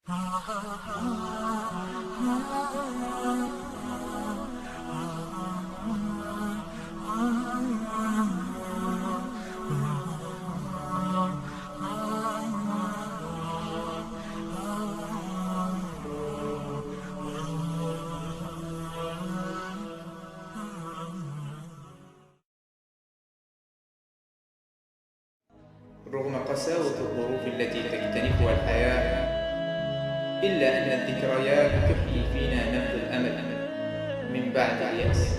رغم قساوة الظروف التي تجتنفها الحياة، إلا أن الذكريات تحيي فينا نبض الأمل من بعد اليأس.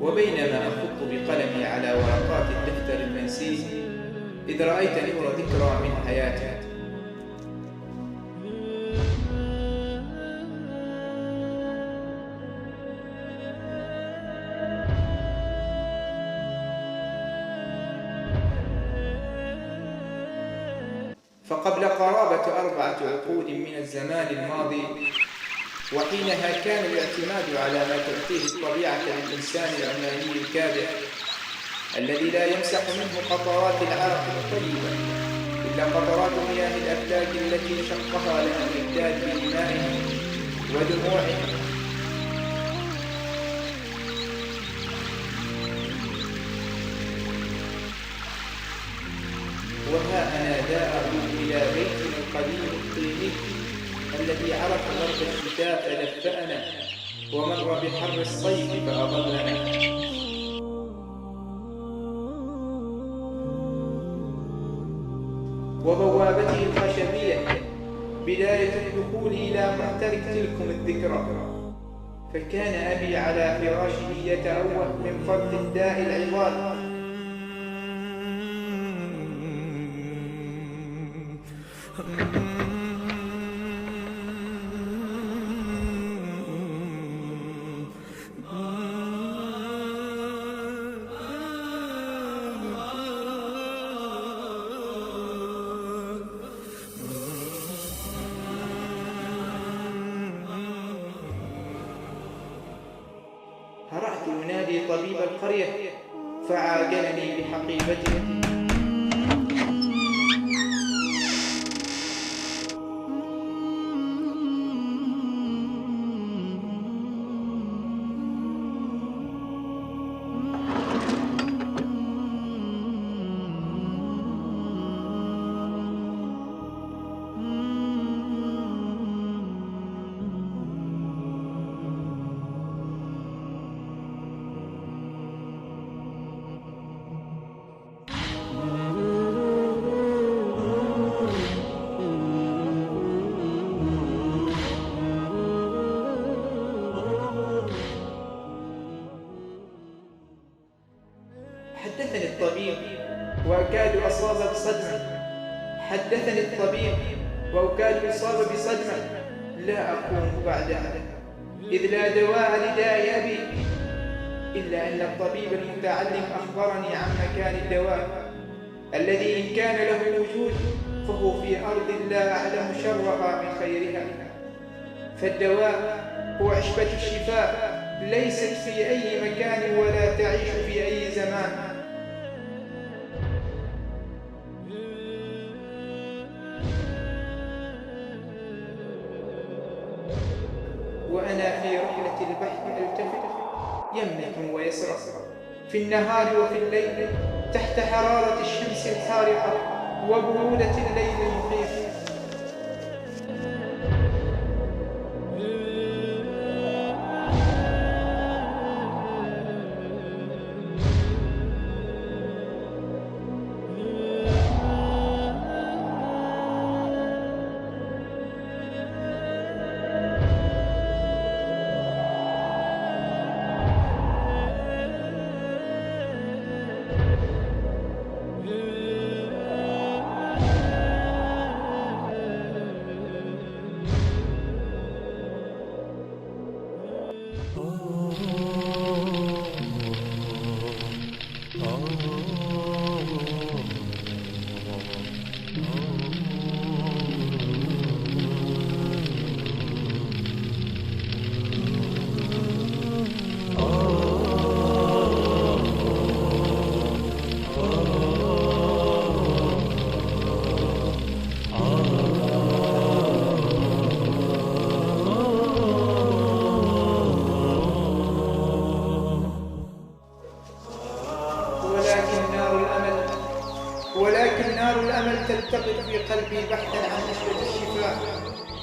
وبينما أخط بقلمي على ورقات الدفتر المنسي، إذ رأيت نور ذكرى من حياتي. فقبل قرابة 4 عقود من الزمان الماضي، وحينها كان الاعتماد على ما تعطيه الطبيعة للإنسان العماني الكادح الذي لا يمسح منه قطرات العرق الطيبة إلا قطرات مياه الأفلاك التي شقها لنا الإمداد بدمائه ودموعه. وها أنا ذا أعود إلى بيتنا القديم الطيني الذي عرف برد الشتاء فدفأنا، ومر بحر الصيف فأظلنا. وبوابته الخشبية بداية الدخول إلى معترك تلكم الذكرى. فكان أبي على فراشه يتأوه من فرط الداء العظام، هرعت أنادي طبيب القرية فعاجلني بحقيبته. حدثني الطبيب وأكاد أصاب بصدمة. حدثني الطبيب وأكاد أصاب بصدمة. لا أقوم بعدها، إذ لا دواء لداء أبي، إلا أن الطبيب المتعلم أخبرني عن مكان الدواء الذي إن كان له وجود فهو في أرض لا أعلم شرها من خيرها. فالدواء هو عشبة الشفاء، ليست في أي مكان ولا تعيش في أي زمان. وأنا في رحلة البحث ألتفت يمنة ويسرى، في النهار وفي الليل، تحت حرارة الشمس الحارقة وبرودة الليل المخيف.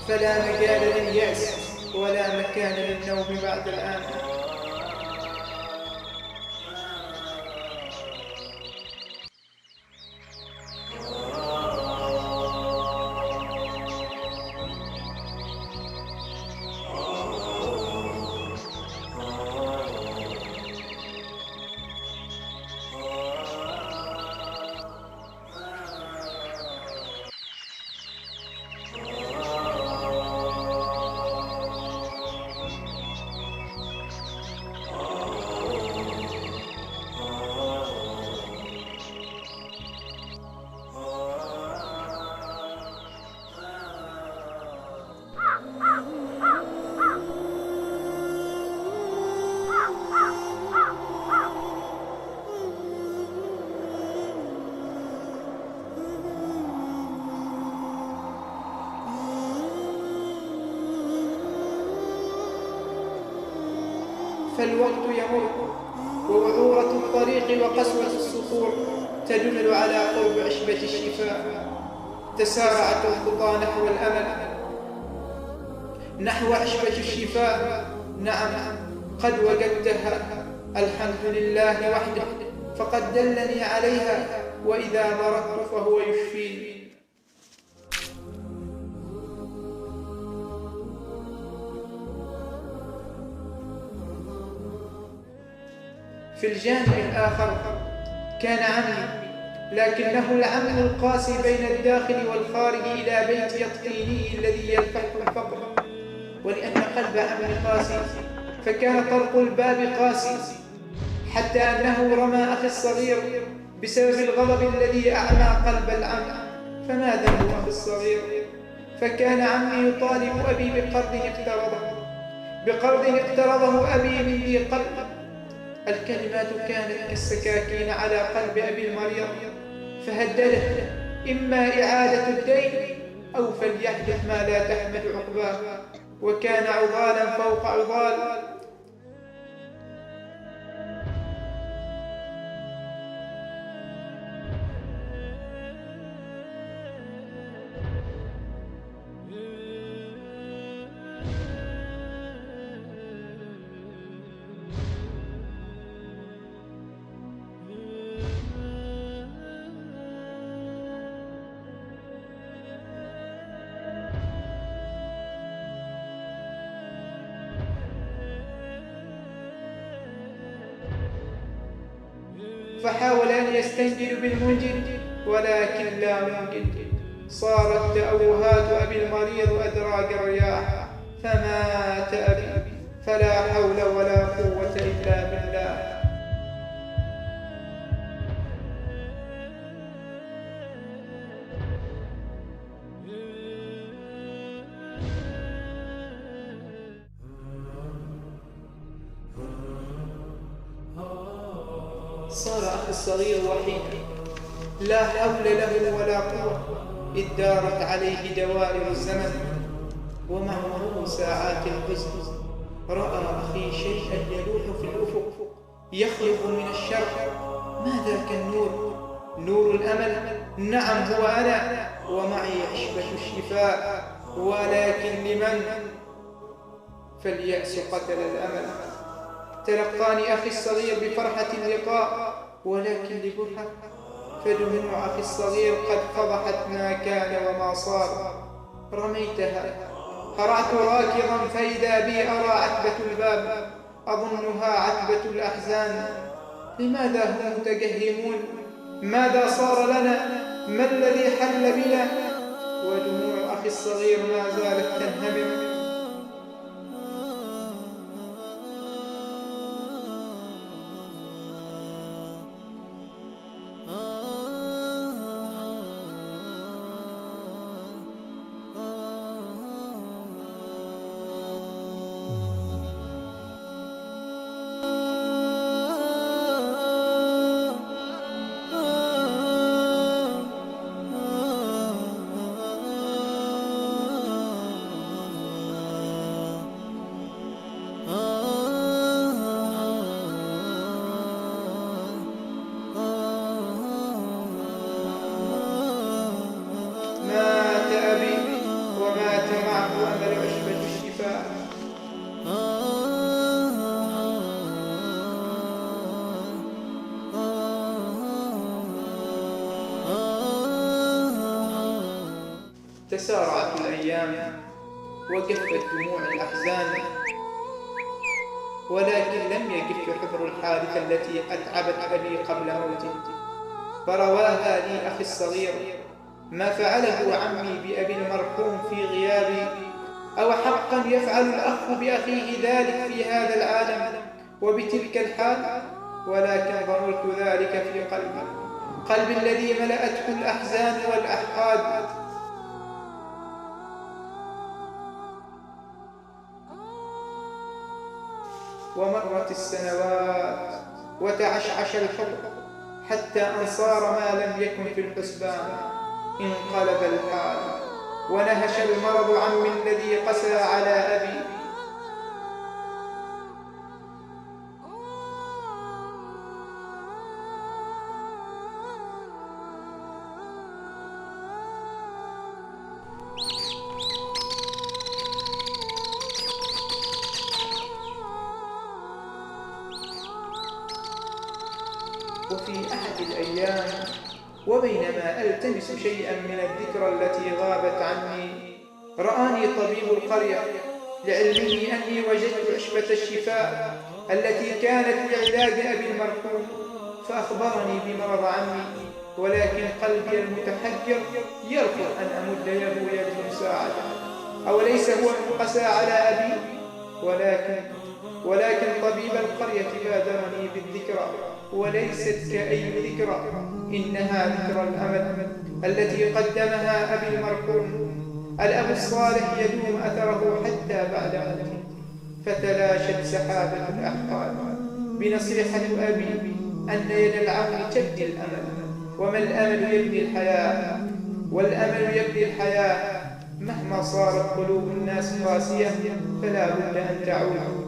فلا مجال لليأس ولا مكان للنوم بعد الآن. فالوقت يمر، ووعورة الطريق وقسوة الصخور تدل على قرب عشبة الشفاء. تسارعت الخطى نحو الأمل، نحو عشبة الشفاء. نعم، قد وجدتها، الحمد لله وحده، فقد دلني عليها، وإذا مرضت فهو يشفيني. في الجانب الآخر كان عمي، لكنه العم القاسي بين الداخل والخارج إلى بيت يقطيني الذي يلفح الفقر. ولأن قلب عمي قاسي فكان طرق الباب قاسي، حتى أنه رمى أخي الصغير بسبب الغضب الذي أعمى قلب العم. فما ذنب أخي الصغير؟ فكان عمي يطالب أبي بقرض اقترضه أبي من ذي قلب. الكلمات كانت كالسكاكين على قلب أبي المريض، فهدده إما إعادة الدين أو فليحدث ما لا تحمد عقباه. وكان عضالا فوق عضال. فحاول أن يستنجد بالمنجد، ولكن لا منجد. صارت تأوهات أبي المريض أدراج الرياح، فمات أبي، فلا حول ولا قوة إلا بالله. صار أخي الصغير وحيدا، لا حول له ولا قوة، إذ دارت عليه دوائر الزمن. ومع مرور ساعات الحزن رأى أخي شيئا يلوح في الأفق يخلق من الشرق. ما ذاك النور؟ نور الأمل. نعم، هو أنا، ومعي عشبة الشفاء. ولكن لمن؟ فاليأس قتل الأمل. تلقاني أخي الصغير بفرحة اللقاء، ولكن لبرهة، فدموع أخي الصغير قد فضحت ما كان وما صار. رميتها، هرعت راكضا، فإذا بي أرى عتبة الباب، أظنها عتبة الأحزان. لماذا هم متجهمون؟ ماذا صار لنا؟ ما الذي حل بنا؟ ودموع أخي الصغير ما زالت تنهمر. تسارعت الأيام وجفت دموع الأحزان، ولكن لم يجف حبر الحادثة التي أتعبت أبي قبل موته، فرواها لي أخي الصغير: ما فعله عمي بأبي المرحوم في غيابي، أو حقا يفعل الأخ بأخيه ذلك في هذا العالم وبتلك الحال؟ ولكن ظننت ذلك في قلبي الذي ملأته الأحزان والأحقاد. ومرت السنوات وتعشعش الحب حتى أن صار ما لم يكن في الحسبان. انقلب الحال ونهش المرض عمي الذي قسى على أبي. وفي أحد الأيام وبينما ألتمس شيئا من الذكرى التي غابت عني، رآني طبيب القرية لعلمه أني وجدت عشبة الشفاء التي كانت لعلاج أبي المرحوم، فأخبرني بمرض عمي، ولكن قلبي المتحجر يرفض أن أمد يد المساعدة. أوليس هو من قسى على أبي؟ ولكن طبيب القرية بادرني بالذكرى، وليست كأي ذكرى، إنها ذكرى الأمل التي قدمها أبي المرحوم. الأب الصالح يدوم أثره حتى بعد موته، فتلاشت سحابة الأحقاد بنصيحة أبي أن يد العون تبني الأمل، وما الأمل يبني الحياة، والأمل يبني الحياة. مهما صارت قلوب الناس قاسية فلا بد أن تعود.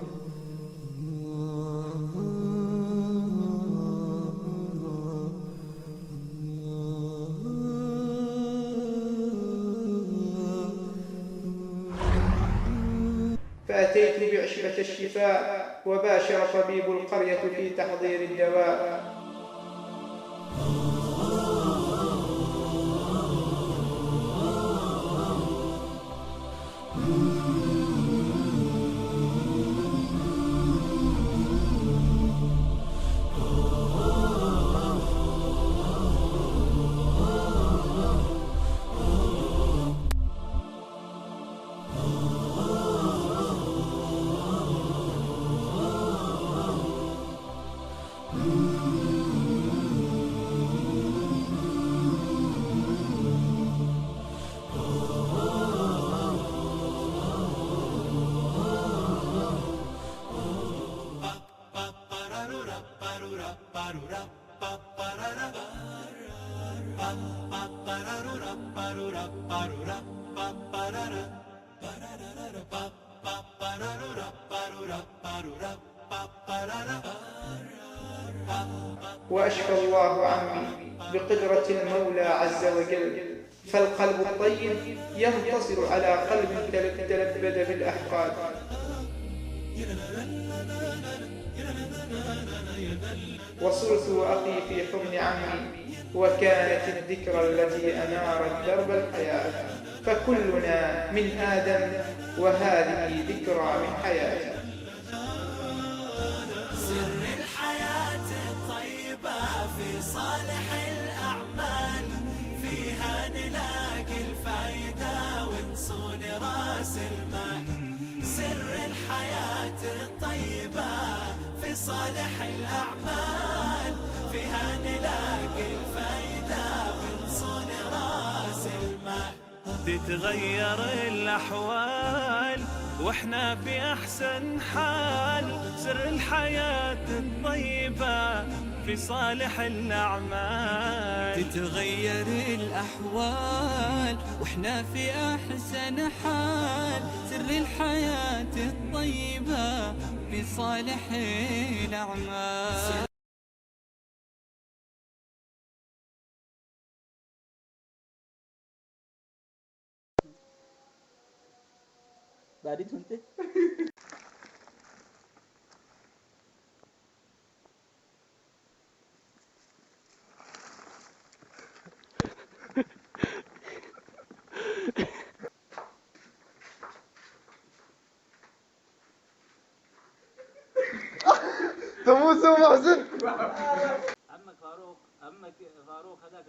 فأتيت بعشبة الشفاء، وباشر طبيب القرية في تحضير الدواء. وأشفى الله عمي بقدرة المولى عز وجل، فالقلب الطيب ينتصر على قلب تلبد بالأحقاد. وصرت وأخي في حضن عمي، وكانت الذكرى التي أنارت درب الحياة، فكلنا من آدم وهذه ذكرى من حياتي. سر الحياة الطيبة في صالح الأعمال، فيها نلاقي الفائدة ونصون راس المال. سر الحياة الطيبة في صالح الأعمال، فيها نلاقي الفائدة ونصون راس المال. تتغير الأحوال واحنا في أحسن حال، سر الحياة الطيبة في صالح الأعمال. تتغير الأحوال واحنا في أحسن حال، سر الحياة الطيبة في صالح الأعمال. بعدين انت سموسه محسن. عمك فاروق هذاك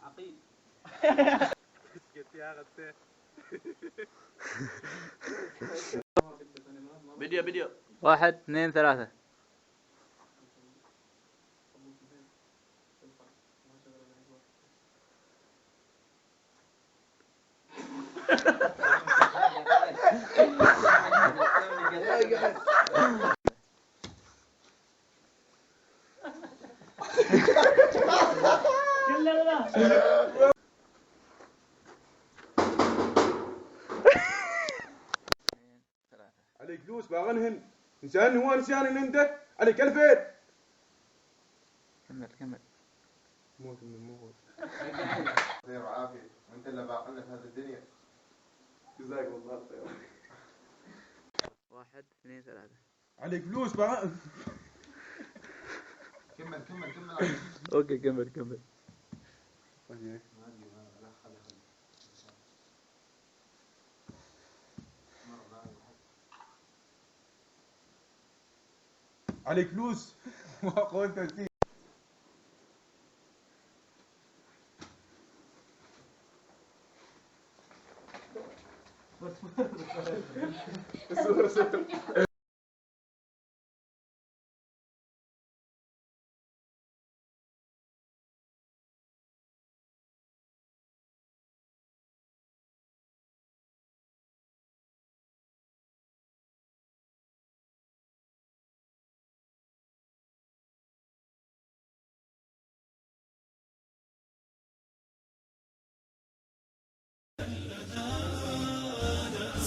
عقيل. فيديو 1 2 3. عليك فلوس باغنهن نسان هو نسان ان انت عليك 2000. كمل. موت من الموت. خير وعافية وانت اللي باقلنا في هذه الدنيا. جزاك الله خير. 1 2 3. عليك فلوس باغن. كمل اوكي كمل. عليك فلوس وقلت تسيب.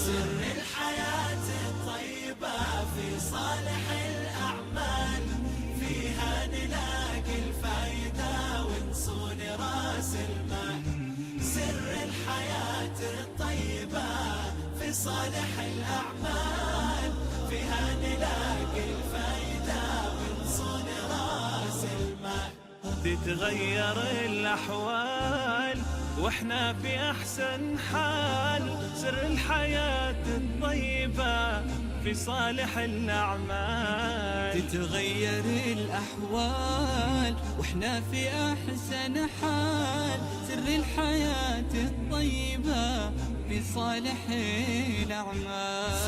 سر الحياة الطيبة في صالح الأعمال، فيها نلاقي الفايدة ونصون راس المال. سر الحياة الطيبة في صالح الأعمال، فيها نلاقي الفايدة ونصون راس المال. تتغير الأحوال واحنا في احسن حال. سر الحياة الطيبة في صالح الاعمال. تتغير الأحوال واحنا في أحسن حال. سر الحياة الطيبة في صالح الأعمال.